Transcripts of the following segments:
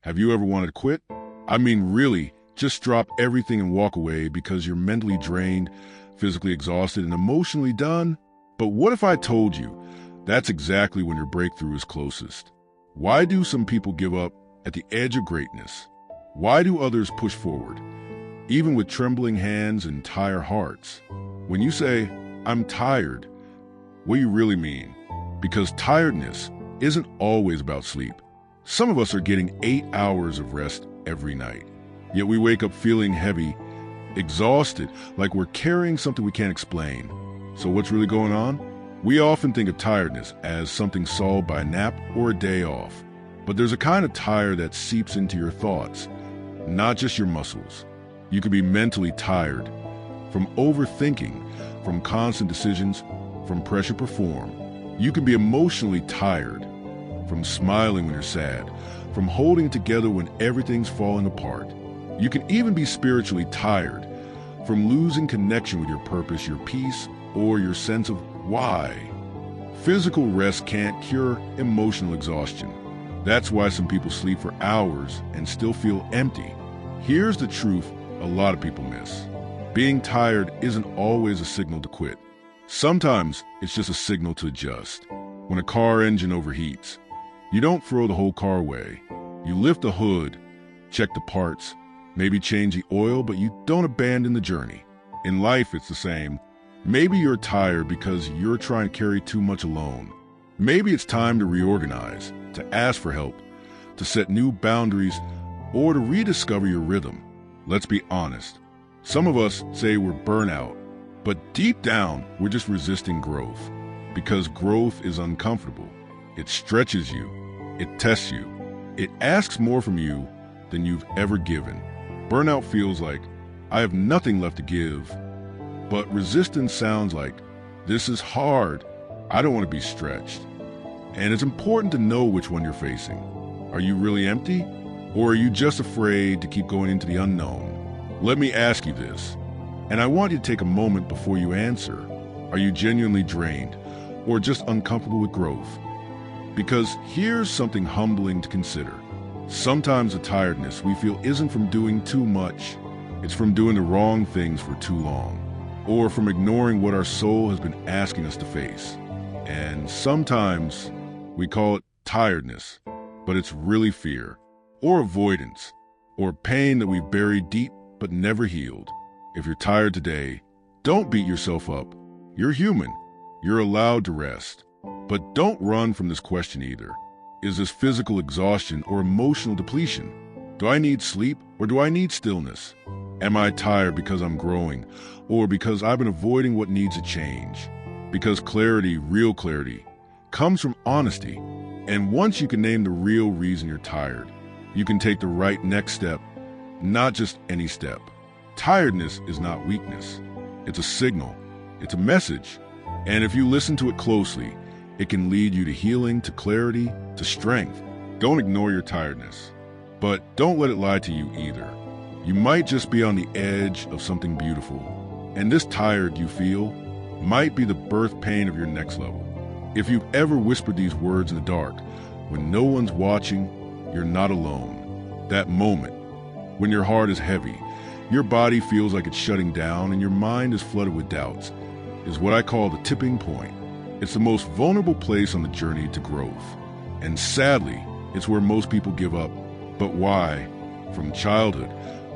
Have you ever wanted to quit? I mean, really, just drop everything and walk away because you're mentally drained, physically exhausted, and emotionally done? But what if I told you that's exactly when your breakthrough is closest? Why do some people give up at the edge of greatness? Why do others push forward, even with trembling hands and tired hearts? When you say, I'm tired, what do you really mean? Because tiredness isn't always about sleep. Some of us are getting 8 hours of rest every night, yet we wake up feeling heavy, exhausted, like we're carrying something we can't explain. So what's really going on? We often think of tiredness as something solved by a nap or a day off. But there's a kind of tired that seeps into your thoughts, not just your muscles. You can be mentally tired from overthinking, from constant decisions, from pressure to perform. You can be emotionally tired from smiling when you're sad, from holding it together when everything's falling apart. You can even be spiritually tired from losing connection with your purpose, your peace, or your sense of why. Physical rest can't cure emotional exhaustion. That's why some people sleep for hours and still feel empty. Here's the truth a lot of people miss. Being tired isn't always a signal to quit. Sometimes it's just a signal to adjust. When a car engine overheats, you don't throw the whole car away. You lift the hood, check the parts, maybe change the oil, but you don't abandon the journey. In life, it's the same. Maybe you're tired because you're trying to carry too much alone. Maybe it's time to reorganize, to ask for help, to set new boundaries, or to rediscover your rhythm. Let's be honest. Some of us say we're burnout, but deep down, we're just resisting growth. Because growth is uncomfortable. It stretches you. It tests you. It asks more from you than you've ever given. Burnout feels like, I have nothing left to give. But resistance sounds like, this is hard. I don't want to be stretched. And it's important to know which one you're facing. Are you really empty? Or are you just afraid to keep going into the unknown? Let me ask you this, and I want you to take a moment before you answer. Are you genuinely drained or just uncomfortable with growth? Because here's something humbling to consider. Sometimes the tiredness we feel isn't from doing too much. It's from doing the wrong things for too long, or from ignoring what our soul has been asking us to face. And sometimes we call it tiredness, but it's really fear, or avoidance, or pain that we've buried deep but never healed. If you're tired today, don't beat yourself up. You're human. You're allowed to rest. But don't run from this question either. Is this physical exhaustion or emotional depletion? Do I need sleep or do I need stillness? Am I tired because I'm growing or because I've been avoiding what needs to change? Because clarity, real clarity, comes from honesty. And once you can name the real reason you're tired, you can take the right next step, not just any step. Tiredness is not weakness. It's a signal. It's a message. And if you listen to it closely, it can lead you to healing, to clarity, to strength. Don't ignore your tiredness, but don't let it lie to you either. You might just be on the edge of something beautiful, and this tired you feel might be the birth pain of your next level. If you've ever whispered these words in the dark, when no one's watching, you're not alone. That moment, when your heart is heavy, your body feels like it's shutting down, and your mind is flooded with doubts, is what I call the tipping point. It's the most vulnerable place on the journey to growth. And sadly, it's where most people give up. But why? From childhood,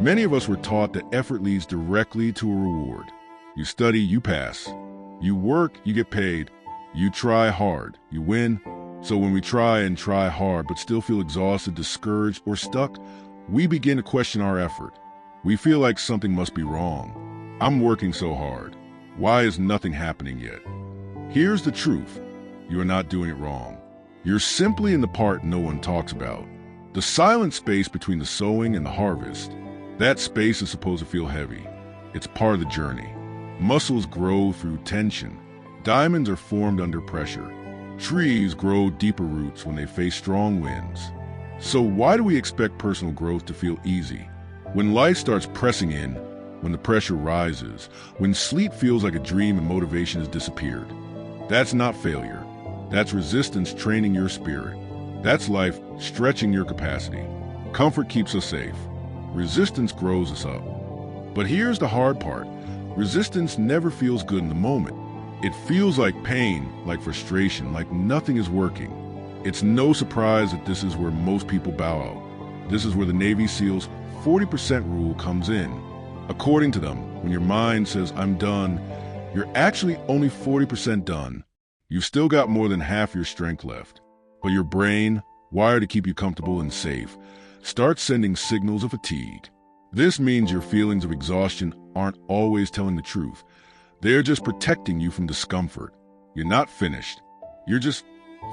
many of us were taught that effort leads directly to a reward. You study, you pass. You work, you get paid. You try hard, you win. So when we try and try hard but still feel exhausted, discouraged, or stuck, we begin to question our effort. We feel like something must be wrong. I'm working so hard. Why is nothing happening yet? Here's the truth. You are not doing it wrong. You're simply in the part no one talks about. The silent space between the sowing and the harvest. That space is supposed to feel heavy. It's part of the journey. Muscles grow through tension. Diamonds are formed under pressure. Trees grow deeper roots when they face strong winds. So why do we expect personal growth to feel easy? When life starts pressing in, when the pressure rises, when sleep feels like a dream and motivation has disappeared. That's not failure. That's resistance training your spirit. That's life stretching your capacity. Comfort keeps us safe. Resistance grows us up. But here's the hard part. Resistance never feels good in the moment. It feels like pain, like frustration, like nothing is working. It's no surprise that this is where most people bow out. This is where the Navy SEALs' 40% rule comes in. According to them, when your mind says, "I'm done," you're actually only 40% done. You've still got more than half your strength left. But your brain, wired to keep you comfortable and safe, starts sending signals of fatigue. This means your feelings of exhaustion aren't always telling the truth. They're just protecting you from discomfort. You're not finished. You're just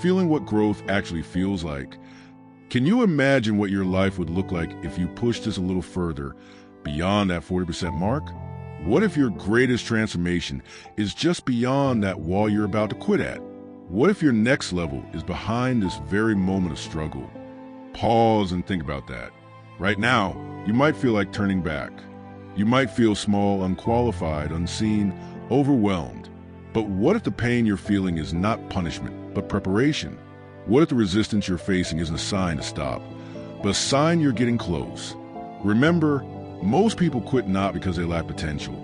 feeling what growth actually feels like. Can you imagine what your life would look like if you pushed this a little further, beyond that 40% mark? What if your greatest transformation is just beyond that wall you're about to quit at? What if your next level is behind this very moment of struggle? Pause and think about that. Right now, you might feel like turning back. You might feel small, unqualified, unseen, overwhelmed. But what if the pain you're feeling is not punishment, but preparation? What if the resistance you're facing isn't a sign to stop, but a sign you're getting close? Remember, most people quit not because they lack potential,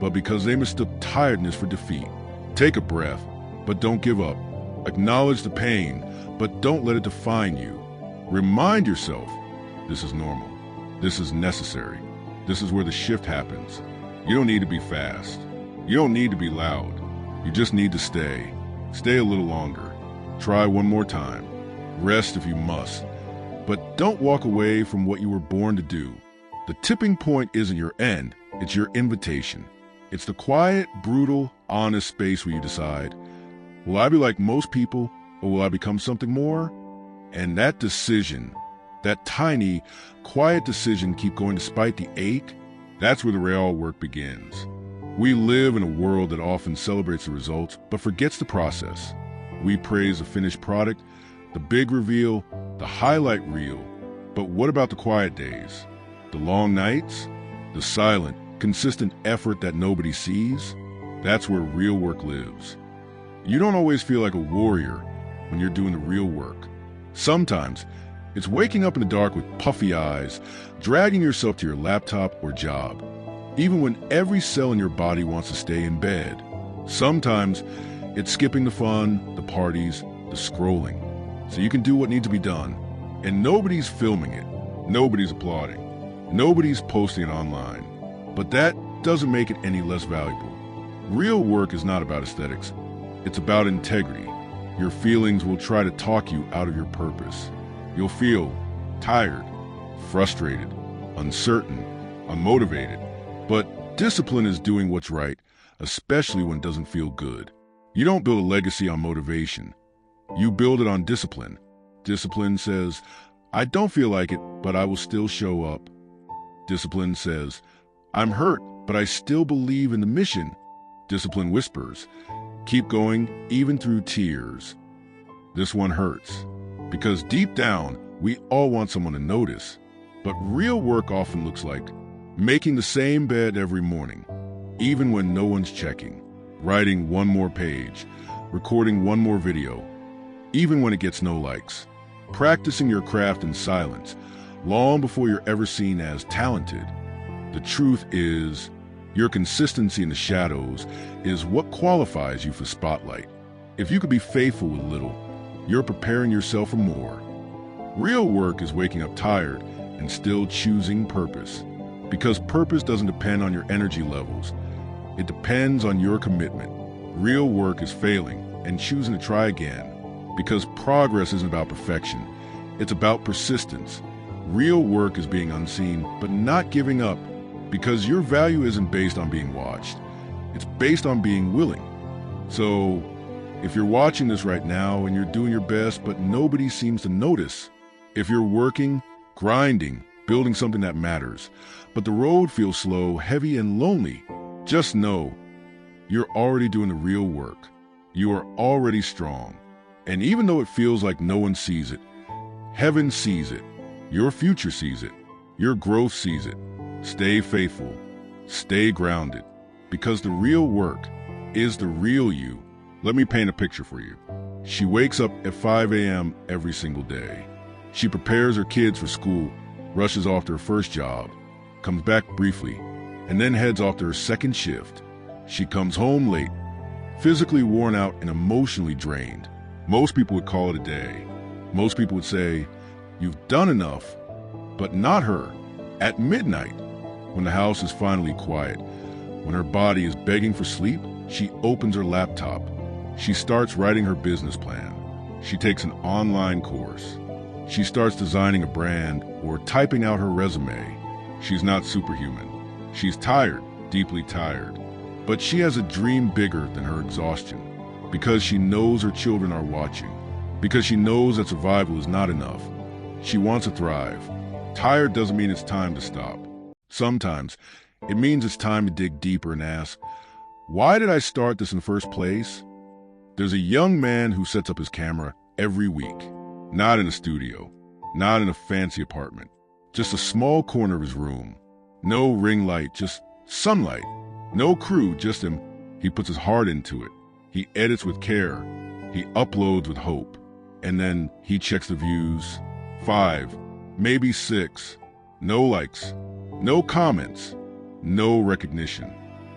but because they mistook tiredness for defeat. Take a breath, but don't give up. Acknowledge the pain, but don't let it define you. Remind yourself, this is normal. This is necessary. This is where the shift happens. You don't need to be fast. You don't need to be loud. You just need to stay. Stay a little longer. Try one more time. Rest if you must. But don't walk away from what you were born to do. The tipping point isn't your end, it's your invitation. It's the quiet, brutal, honest space where you decide, will I be like most people, or will I become something more? And that decision, that tiny, quiet decision, keep going despite the ache, that's where the real work begins. We live in a world that often celebrates the results, but forgets the process. We praise the finished product, the big reveal, the highlight reel. But what about the quiet days? The long nights? The silent, consistent effort that nobody sees? That's where real work lives. You don't always feel like a warrior when you're doing the real work. Sometimes it's waking up in the dark with puffy eyes, dragging yourself to your laptop or job, even when every cell in your body wants to stay in bed. Sometimes it's skipping the fun, the parties, the scrolling, so you can do what needs to be done. And nobody's filming it, nobody's applauding, nobody's posting it online. But that doesn't make it any less valuable. Real work is not about aesthetics. It's about integrity. Your feelings will try to talk you out of your purpose. You'll feel tired, frustrated, uncertain, unmotivated. But discipline is doing what's right, especially when it doesn't feel good. You don't build a legacy on motivation. You build it on discipline. Discipline says, I don't feel like it, but I will still show up. Discipline says, I'm hurt, but I still believe in the mission. Discipline whispers, keep going even through tears. This one hurts, because deep down, we all want someone to notice. But real work often looks like making the same bed every morning, even when no one's checking, writing one more page, recording one more video, even when it gets no likes, practicing your craft in silence, long before you're ever seen as talented. The truth is, your consistency in the shadows is what qualifies you for spotlight. If you could be faithful with little, you're preparing yourself for more. Real work is waking up tired and still choosing purpose. Because purpose doesn't depend on your energy levels. It depends on your commitment. Real work is failing and choosing to try again. Because progress isn't about perfection. It's about persistence. Real work is being unseen, but not giving up. Because your value isn't based on being watched. It's based on being willing. So, if you're watching this right now and you're doing your best, but nobody seems to notice, if you're working, grinding, building something that matters, but the road feels slow, heavy, and lonely, just know you're already doing the real work. You are already strong. And even though it feels like no one sees it, heaven sees it. Your future sees it. Your growth sees it. Stay faithful. Stay grounded. Because the real work is the real you. Let me paint a picture for you. She wakes up at 5 a.m. every single day. She prepares her kids for school rushes off to her first job, comes back briefly, and then heads off to her second shift. She comes home late, physically worn out and emotionally drained. Most people would call it a day. Most people would say, "You've done enough," but not her. At midnight, when the house is finally quiet, when her body is begging for sleep, she opens her laptop. She starts writing her business plan. She takes an online course. She starts designing a brand or typing out her resume. She's not superhuman. She's tired, deeply tired. But she has a dream bigger than her exhaustion, because she knows her children are watching, because she knows that survival is not enough. She wants to thrive. Tired doesn't mean it's time to stop. Sometimes it means it's time to dig deeper and ask, why did I start this in the first place? There's a young man who sets up his camera every week, not in a studio, not in a fancy apartment, just a small corner of his room. No ring light, just sunlight. No crew, just him. He puts his heart into it. He edits with care. He uploads with hope. And then he checks the views. 5, maybe 6. No likes, no comments, no recognition.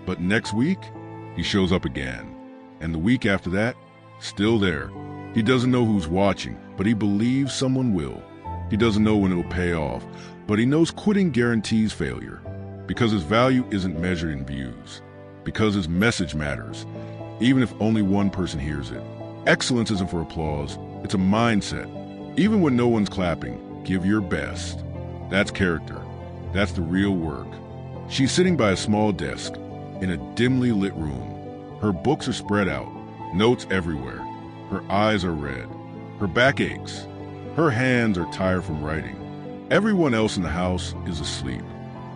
But next week, he shows up again. And the week after that, still there. He doesn't know who's watching, but he believes someone will. He doesn't know when it'll pay off, but he knows quitting guarantees failure. Because his value isn't measured in views. Because his message matters, even if only one person hears it. Excellence isn't for applause, it's a mindset. Even when no one's clapping, give your best. That's character. That's the real work. She's sitting by a small desk in a dimly lit room. Her books are spread out, notes everywhere. Her eyes are red. Her back aches. Her hands are tired from writing. Everyone else in the house is asleep.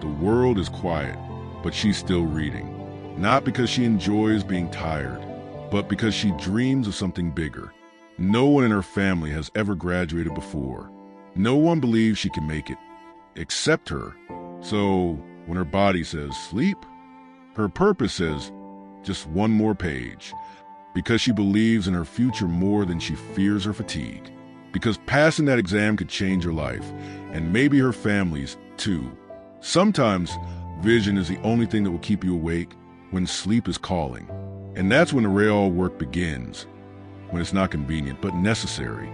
The world is quiet, but she's still reading. Not because she enjoys being tired, but because she dreams of something bigger. No one in her family has ever graduated before. No one believes she can make it, except her. So when her body says sleep, her purpose says just one more page. Because she believes in her future more than she fears her fatigue. Because passing that exam could change her life, and maybe her family's too. Sometimes vision is the only thing that will keep you awake when sleep is calling. And that's when the real work begins, when it's not convenient but necessary.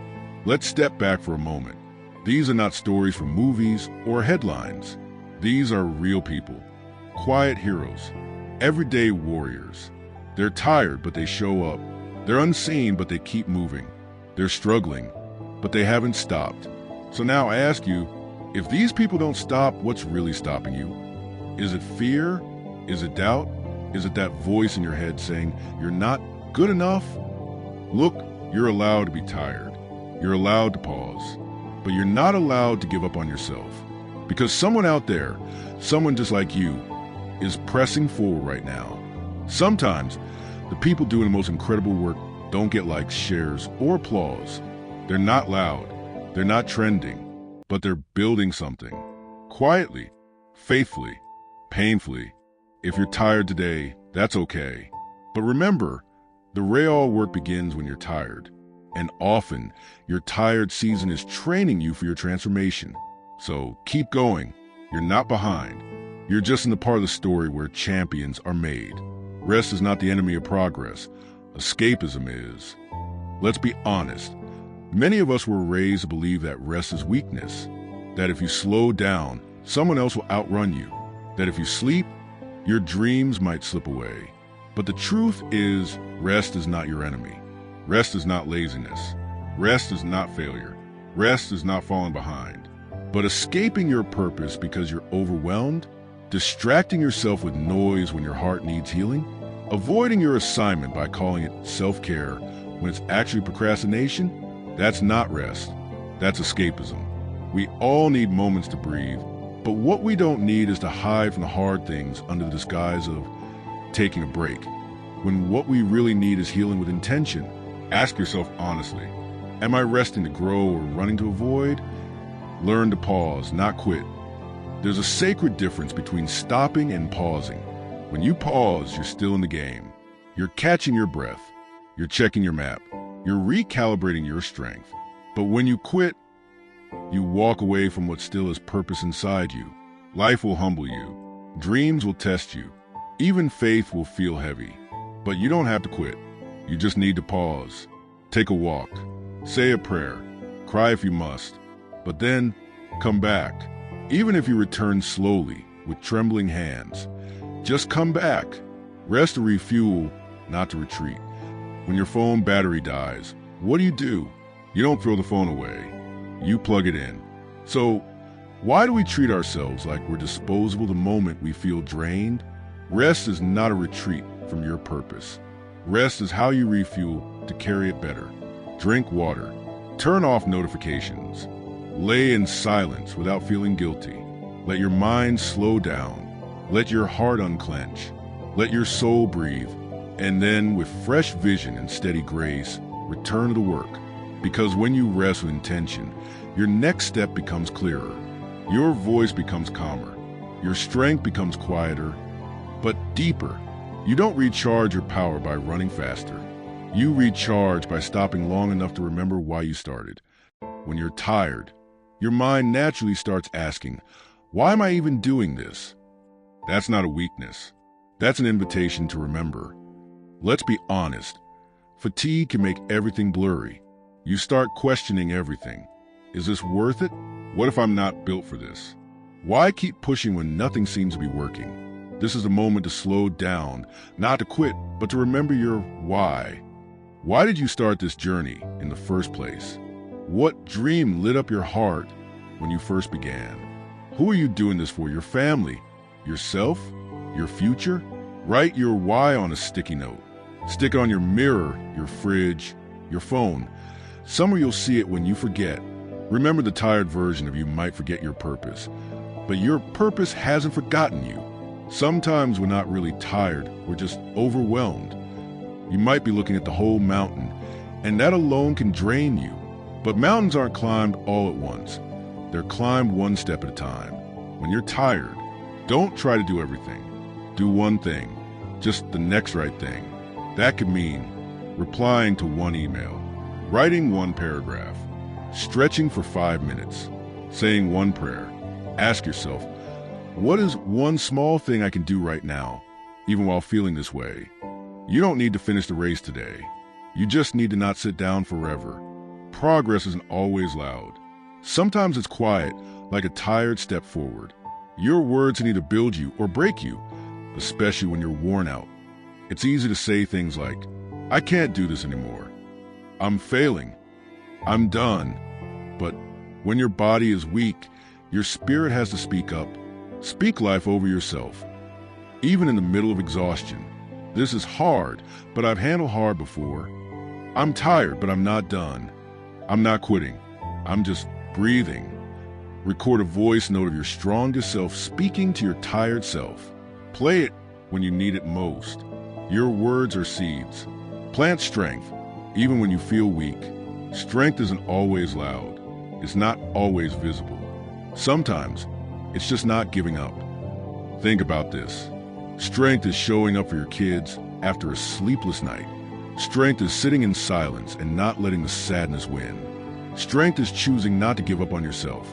Let's step back for a moment. These are not stories from movies or headlines. These are real people, quiet heroes, everyday warriors. They're tired, but they show up. They're unseen, but they keep moving. They're struggling, but they haven't stopped. So now I ask you, if these people don't stop, what's really stopping you? Is it fear? Is it doubt? Is it that voice in your head saying, you're not good enough? Look, you're allowed to be tired. You're allowed to pause. But you're not allowed to give up on yourself. Because someone out there, someone just like you, is pressing forward right now. Sometimes, the people doing the most incredible work don't get likes, shares, or applause. They're not loud. They're not trending. But they're building something. Quietly, faithfully, painfully. If you're tired today, that's okay. But remember, the real work begins when you're tired. And often, your tired season is training you for your transformation. So keep going. You're not behind. You're just in the part of the story where champions are made. Rest is not the enemy of progress. Escapism is. Let's be honest. Many of us were raised to believe that rest is weakness. That if you slow down, someone else will outrun you. That if you sleep, your dreams might slip away. But the truth is, rest is not your enemy. Rest is not laziness. Rest is not failure. Rest is not falling behind. But escaping your purpose because you're overwhelmed, distracting yourself with noise when your heart needs healing, avoiding your assignment by calling it self-care when it's actually procrastination, that's not rest. That's escapism. We all need moments to breathe, but what we don't need is to hide from the hard things under the disguise of taking a break. When what we really need is healing with intention. Ask yourself honestly, am I resting to grow or running to avoid? Learn to pause, not quit. There's a sacred difference between stopping and pausing. When you pause, you're still in the game. You're catching your breath. You're checking your map. You're recalibrating your strength. But when you quit, You walk away from what still has purpose inside you. Life will humble you. Dreams will test you. Even faith will feel heavy. But you don't have to quit. You just need to pause. Take a walk. Say a prayer. Cry if you must. But then, come back. Even if you return slowly, with trembling hands. Just come back. Rest to refuel, not to retreat. When your phone battery dies, what do? You don't throw the phone away. You plug it in. So, why do we treat ourselves like we're disposable the moment we feel drained? Rest is not a retreat from your purpose. Rest is how you refuel to carry it better. Drink water. Turn off notifications. Lay in silence without feeling guilty. Let your mind slow down. Let your heart unclench. Let your soul breathe. And then, with fresh vision and steady grace, return to the work. Because when you rest with intention, your next step becomes clearer. Your voice becomes calmer. Your strength becomes quieter, but deeper. You don't recharge your power by running faster. You recharge by stopping long enough to remember why you started. When you're tired, your mind naturally starts asking, why am I even doing this? That's not a weakness. That's an invitation to remember. Let's be honest. Fatigue can make everything blurry. You start questioning everything. Is this worth it? What if I'm not built for this? Why keep pushing when nothing seems to be working? This is a moment to slow down, not to quit, but to remember your why. Why did you start this journey in the first place? What dream lit up your heart when you first began? Who are you doing this for? Your family? Yourself? Your future? Write your why on a sticky note. Stick it on your mirror, your fridge, your phone. Somewhere you'll see it when you forget. Remember, the tired version of you might forget your purpose, but your purpose hasn't forgotten you. Sometimes we're not really tired, we're just overwhelmed. You might be looking at the whole mountain, and that alone can drain you. But mountains aren't climbed all at once. They're climbed one step at a time. When you're tired, don't try to do everything. Do one thing, just the next right thing. That could mean replying to one email, writing one paragraph, stretching for 5 minutes, saying one prayer. Ask yourself, what is one small thing I can do right now, even while feeling this way? You don't need to finish the race today. You just need to not sit down forever. Progress isn't always loud. Sometimes it's quiet, like a tired step forward. Your words can either build you or break you, especially when you're worn out. It's easy to say things like, I can't do this anymore. I'm failing. I'm done. But when your body is weak, your spirit has to speak up. Speak life over yourself. Even in the middle of exhaustion. This is hard, but I've handled hard before. I'm tired, but I'm not done. I'm not quitting. I'm just breathing. Record a voice note of your strongest self speaking to your tired self. Play it when you need it most. Your words are seeds. Plant strength, even when you feel weak. Strength isn't always loud. It's not always visible. Sometimes, it's just not giving up. Think about this. Strength is showing up for your kids after a sleepless night. Strength is sitting in silence and not letting the sadness win. Strength is choosing not to give up on yourself,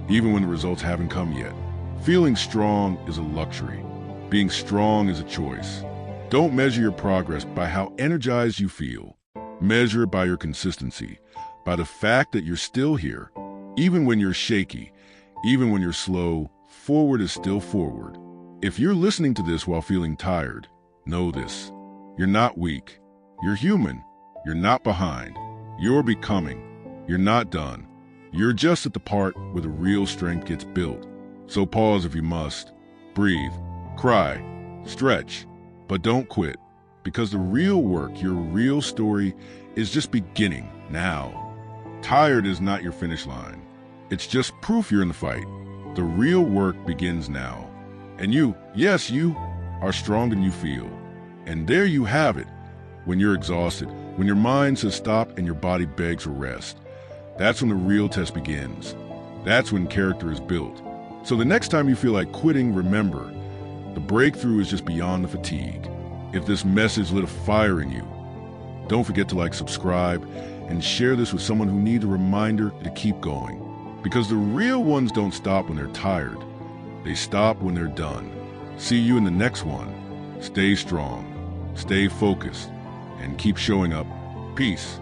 even when the results haven't come yet. Feeling strong is a luxury. Being strong is a choice. Don't measure your progress by how energized you feel. Measure it by your consistency, by the fact that you're still here. Even when you're shaky, even when you're slow, forward is still forward. If you're listening to this while feeling tired, know this. You're not weak. You're human. You're not behind. You're becoming. You're not done. You're just at the part where the real strength gets built. So pause if you must. Breathe. Cry. Stretch. But don't quit. Because the real work, your real story, is just beginning now. Tired is not your finish line. It's just proof you're in the fight. The real work begins now. And you, yes, you, are stronger than you feel. And there you have it. When you're exhausted, when your mind says stop and your body begs for rest, that's when the real test begins. That's when character is built. So the next time you feel like quitting, remember, the breakthrough is just beyond the fatigue. If this message lit a fire in you, don't forget to like, subscribe, and share this with someone who needs a reminder to keep going. Because the real ones don't stop when they're tired. They stop when they're done. See you in the next one. Stay strong, stay focused, and keep showing up. Peace.